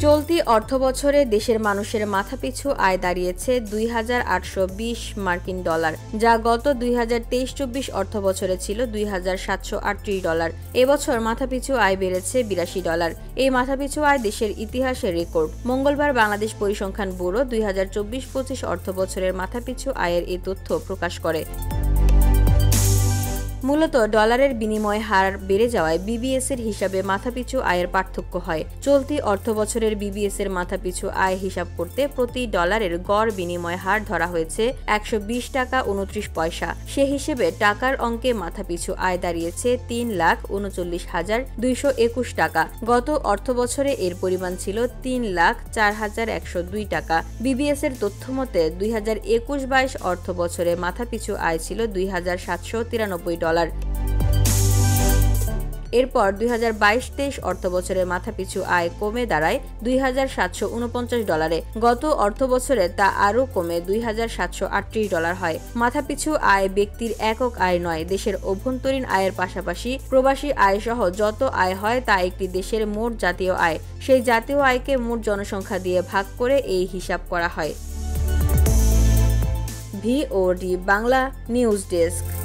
চলতি অর্থবছরে দেশের মানুষের মাথাপিছু আয় দাঁড়িয়েছে ২,৮২০ মার্কিন ডলার, যা গত ২০২৩-২৪ অর্থবছরে ছিল ২,৭৩৮ ডলার। এবছর মাথাপিছু আয় বেড়েছে ৮২ ডলার। এই মাথাপিছু আয় দেশের ইতিহাসের রেকর্ড। মঙ্গলবার বাংলাদেশ পরিসংখ্যান ব্যুরো ২০২৪-২৫ অর্থবছরের মাথাপিছু আয়ের এই তথ্য প্রকাশ করে। মূলত ডলারের বিনিময় হার বেড়ে যাওয়ায় বিবিএস-এর হিসাবে মাথাপিছু আয়ের পার্থক্য হয়। চলতি অর্থবছরের বিবিএস-এর মাথাপিছু আয় হিসাব করতে প্রতি ডলারের গড় বিনিময় হার ধরা হয়েছে ১২০ টাকা ২৯ পয়সা। সে হিসেবে টাকার অঙ্কে মাথাপিছু আয় দাঁড়িয়েছে ৩,৩৯,২২১ টাকা। গত অর্থবছরে এর পরিমাণ ছিল ৩,০৪,১০২ টাকা। বিবিএস-এর তথ্যমতে ২০২১-২২ অর্থবছরে মাথাপিছু আয় ছিল ২,৭৯৩ ডলার। এরপর ২০২২-২৩ অর্থবছরের মাথাপিছু আয় কমে দাঁড়ায় ২,৭৪৯ ডলারে। গত অর্থবছরে তা আরও কমে ২,৭৩৮ ডলার হয়। মাথাপিছু আয় ব্যক্তির একক আয় নয়, দেশের অভ্যন্তরীণ আয়ের পাশাপাশি প্রবাসী আয় সহ যত আয় হয় তা একটি দেশের মোট জাতীয় আয়। সেই জাতীয় আয়কে মোট জনসংখ্যা দিয়ে ভাগ করে এই হিসাব করা হয়। VOD Bangla news desk.